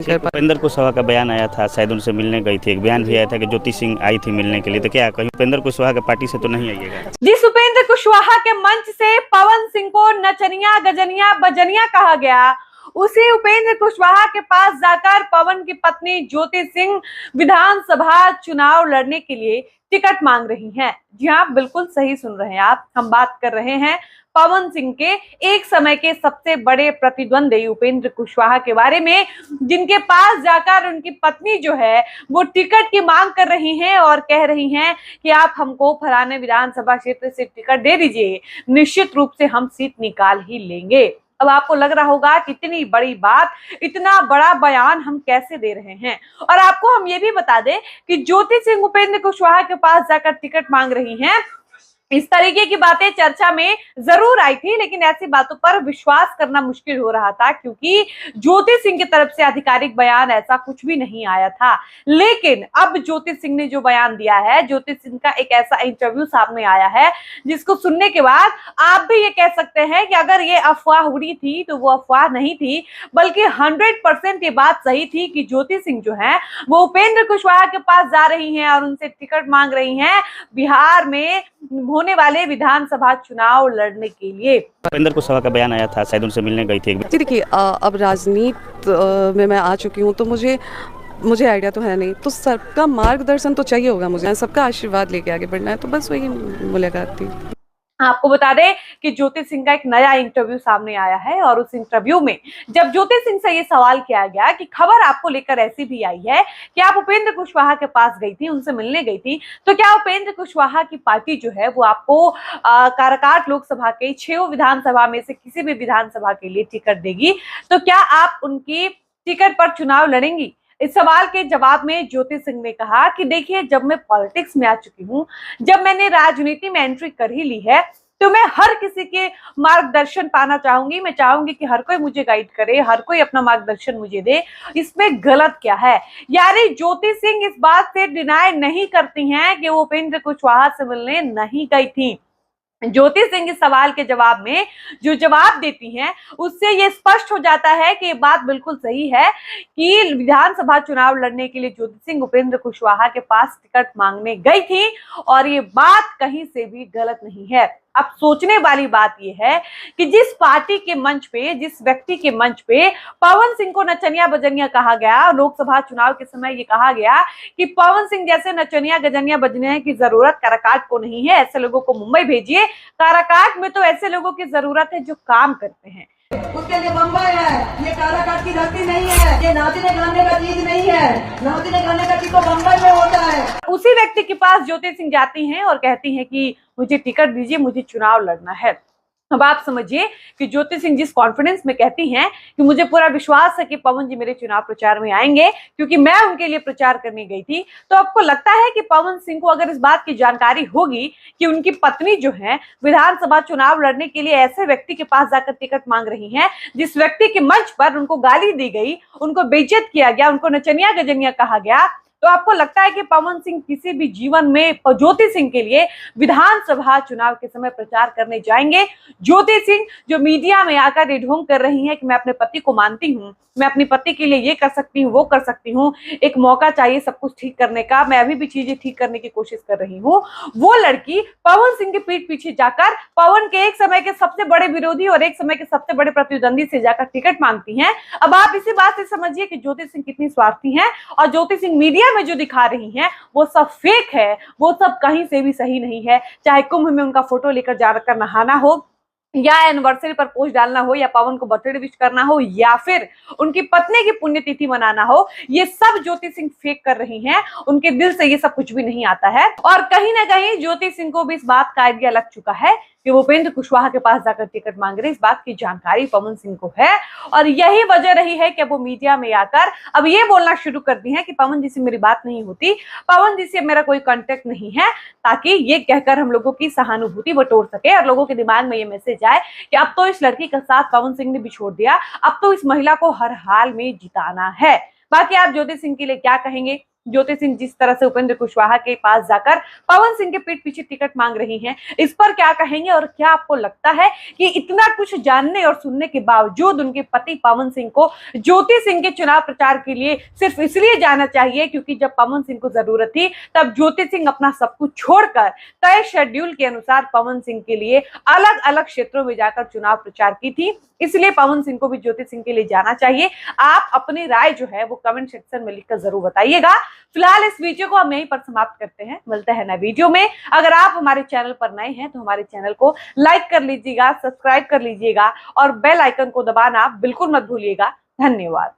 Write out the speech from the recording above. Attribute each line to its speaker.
Speaker 1: उपेंद्र कुशवाहा का बयान आया था, शायद उनसे मिलने गई थी। एक बयान भी आया था कि ज्योति सिंह आई थी मिलने के लिए, तो क्या कहीं उपेंद्र कुशवाहा के पार्टी से तो नहीं आइएगा?
Speaker 2: जिस उपेंद्र कुशवाहा के मंच से पवन सिंह को नचनिया गजनिया बजनिया कहा गया, उसी उपेंद्र कुशवाहा के पास जाकर पवन की पत्नी ज्योति सिंह विधानसभा चुनाव लड़ने के लिए टिकट मांग रही हैं। जी हाँ, बिल्कुल सही सुन रहे हैं आप। हम बात कर रहे हैं पवन सिंह के एक समय के सबसे बड़े प्रतिद्वंदी उपेंद्र कुशवाहा के बारे में, जिनके पास जाकर उनकी पत्नी जो है वो टिकट की मांग कर रही हैं और कह रही हैं कि आप हमको फलाने विधानसभा क्षेत्र से टिकट दे दीजिए, निश्चित रूप से हम सीट निकाल ही लेंगे। अब आपको लग रहा होगा कि इतनी बड़ी बात, इतना बड़ा बयान हम कैसे दे रहे हैं। और आपको हम ये भी बता दें कि ज्योति सिंह उपेंद्र कुशवाहा के पास जाकर टिकट मांग रही हैं। इस तरीके की बातें चर्चा में जरूर आई थी, लेकिन ऐसी बातों पर विश्वास करना मुश्किल हो रहा था, क्योंकि ज्योति सिंह की तरफ से आधिकारिक बयान ऐसा कुछ भी नहीं आया था। लेकिन अब ज्योति सिंह ने जो बयान दिया है, ज्योति सिंह का एक ऐसा इंटरव्यू सामने आया है जिसको सुनने के बाद आप भी ये कह सकते हैं कि अगर ये अफवाह उड़ी थी तो वो अफवाह नहीं थी, बल्कि 100% ये बात सही थी कि ज्योति सिंह जो है वो उपेंद्र कुशवाहा के पास जा रही हैं और उनसे टिकट मांग रही हैं बिहार में होने वाले विधानसभा चुनाव लड़ने के लिए।
Speaker 1: उपेंद्र कुशवाहा का बयान आया था, शायद उनसे मिलने गई थी।
Speaker 3: देखिए, अब राजनीति में मैं आ चुकी हूँ, तो मुझे आइडिया तो है नहीं, तो सबका मार्गदर्शन तो चाहिए होगा, मुझे सबका आशीर्वाद लेके आगे बढ़ना है, तो बस वही मुलाकात थी।
Speaker 2: आपको बता दें कि ज्योति सिंह का एक नया इंटरव्यू सामने आया है और उस इंटरव्यू में जब ज्योति सिंह से ये सवाल किया गया कि खबर आपको लेकर ऐसी भी आई है कि आप उपेंद्र कुशवाहा के पास गई थी, उनसे मिलने गई थी, तो क्या उपेंद्र कुशवाहा की पार्टी जो है वो आपको काराकाट लोकसभा के 6 विधानसभा में से किसी भी विधानसभा के लिए टिकट देगी, तो क्या आप उनकी टिकट पर चुनाव लड़ेंगी? इस सवाल के जवाब में ज्योति सिंह ने कहा कि देखिए, जब मैं पॉलिटिक्स में आ चुकी हूँ, जब मैंने राजनीति में एंट्री कर ही ली है, तो मैं हर किसी के मार्गदर्शन पाना चाहूंगी। मैं चाहूंगी कि हर कोई मुझे गाइड करे, हर कोई अपना मार्गदर्शन मुझे दे। इसमें गलत क्या है? यानी ज्योति सिंह इस बात से डिनाई नहीं करती हैं कि वो उपेंद्र कुशवाहा से मिलने नहीं गई थी। ज्योति सिंह इस सवाल के जवाब में जो जवाब देती हैं, उससे ये स्पष्ट हो जाता है कि ये बात बिल्कुल सही है कि विधानसभा चुनाव लड़ने के लिए ज्योति सिंह उपेंद्र कुशवाहा के पास टिकट मांगने गई थी और ये बात कहीं से भी गलत नहीं है। अब सोचने वाली बात यह है कि जिस पार्टी के मंच पे, जिस व्यक्ति के मंच पे पवन सिंह को नचनिया बजनिया कहा गया, लोकसभा चुनाव के समय ये कहा गया कि पवन सिंह जैसे नचनिया गजनिया बजनिया की जरूरत काराकाट को नहीं है, ऐसे लोगों को मुंबई भेजिए। काराकाट में तो ऐसे लोगों की जरूरत है जो काम करते हैं।
Speaker 4: उसके लिए बम्बई है, ये काराकाट की धरती नहीं है, ये नाचने गाने का चीज नहीं है। नाचने गाने का चीज तो बम्बई में होता है।
Speaker 2: उसी व्यक्ति के पास ज्योति सिंह जाती हैं और कहती हैं कि मुझे टिकट दीजिए, मुझे चुनाव लड़ना है। अब आप समझिए कि ज्योति सिंह जिस कॉन्फिडेंस में कहती हैं कि मुझे पूरा विश्वास है कि पवन जी मेरे चुनाव प्रचार में आएंगे, क्योंकि मैं उनके लिए प्रचार करने गई थी, तो आपको लगता है कि पवन सिंह को अगर इस बात की जानकारी होगी कि उनकी पत्नी जो है विधानसभा चुनाव लड़ने के लिए ऐसे व्यक्ति के पास जाकर टिकट मांग रही हैं, जिस व्यक्ति के मंच पर उनको गाली दी गई, उनको बेइज्जत किया गया, उनको नचनिया गजनिया कहा गया, तो आपको लगता है कि पवन सिंह किसी भी जीवन में ज्योति सिंह के लिए विधानसभा चुनाव के समय प्रचार करने जाएंगे? ज्योति सिंह जो मीडिया में आकर ये ढोंग कर रही हैं कि मैं अपने पति को मानती हूँ, मैं अपनी पति के लिए ये कर सकती हूँ, वो कर सकती हूँ, एक मौका चाहिए सब कुछ ठीक करने का, मैं अभी भी चीजें ठीक करने की कोशिश कर रही हूँ, वो लड़की पवन सिंह के पीठ पीछे जाकर पवन के एक समय के सबसे बड़े विरोधी और एक समय के सबसे बड़े प्रतिद्वंदी से जाकर टिकट मांगती हैं। अब आप इसी बात से समझिए कि ज्योति सिंह कितनी स्वार्थी हैं, और ज्योति सिंह मीडिया में जो दिखा रही हैं वो सब फेक है, वो सब कहीं से भी सही नहीं है। चाहे कुंभ में उनका फोटो लेकर जाकर नहाना हो, या एनिवर्सरी पर पोस्ट डालना हो, या पवन को बर्थडे विश करना हो, या फिर उनकी पत्नी की पुण्यतिथि मनाना हो, ये सब ज्योति सिंह फेक कर रही हैं। उनके दिल से ये सब कुछ भी नहीं आता है। और कहीं ना कहीं ज्योति सिंह को भी इस बात का आइडिया लग चुका है कि वो उपेंद्र कुशवाहा के पास जाकर टिकट मांग रहे, इस बात की जानकारी पवन सिंह को है, और यही वजह रही है कि वो मीडिया में आकर अब ये बोलना शुरू कर दी है कि पवन जी से मेरी बात नहीं होती, पवन जी से मेरा कोई कांटेक्ट नहीं है, ताकि ये कहकर हम लोगों की सहानुभूति बटोर सके और लोगों के दिमाग में ये मैसेज आए कि अब तो इस लड़की का साथ पवन सिंह ने भी छोड़ दिया, अब तो इस महिला को हर हाल में जिताना है। बाकी आप ज्योति सिंह के लिए क्या कहेंगे, ज्योति सिंह जिस तरह से उपेंद्र कुशवाहा के पास जाकर पवन सिंह के पीठ पीछे टिकट मांग रही हैं, इस पर क्या कहेंगे और क्या आपको लगता है कि इतना कुछ जानने और सुनने के बावजूद उनके पति पवन सिंह को ज्योति सिंह के चुनाव प्रचार के लिए सिर्फ इसलिए जाना चाहिए क्योंकि जब पवन सिंह को जरूरत थी तब ज्योति सिंह अपना सब कुछ छोड़कर तय शेड्यूल के अनुसार पवन सिंह के लिए अलग अलग क्षेत्रों में जाकर चुनाव प्रचार की थी, इसलिए पवन सिंह को भी ज्योति सिंह के लिए जाना चाहिए। आप अपनी राय जो है वो कमेंट सेक्शन में लिखकर जरूर बताइएगा। फिलहाल इस वीडियो को हम यहीं पर समाप्त करते हैं, मिलते हैं नए वीडियो में। अगर आप हमारे चैनल पर नए हैं तो हमारे चैनल को लाइक कर लीजिएगा, सब्सक्राइब कर लीजिएगा और बेल आइकन को दबाना बिल्कुल मत भूलिएगा। धन्यवाद।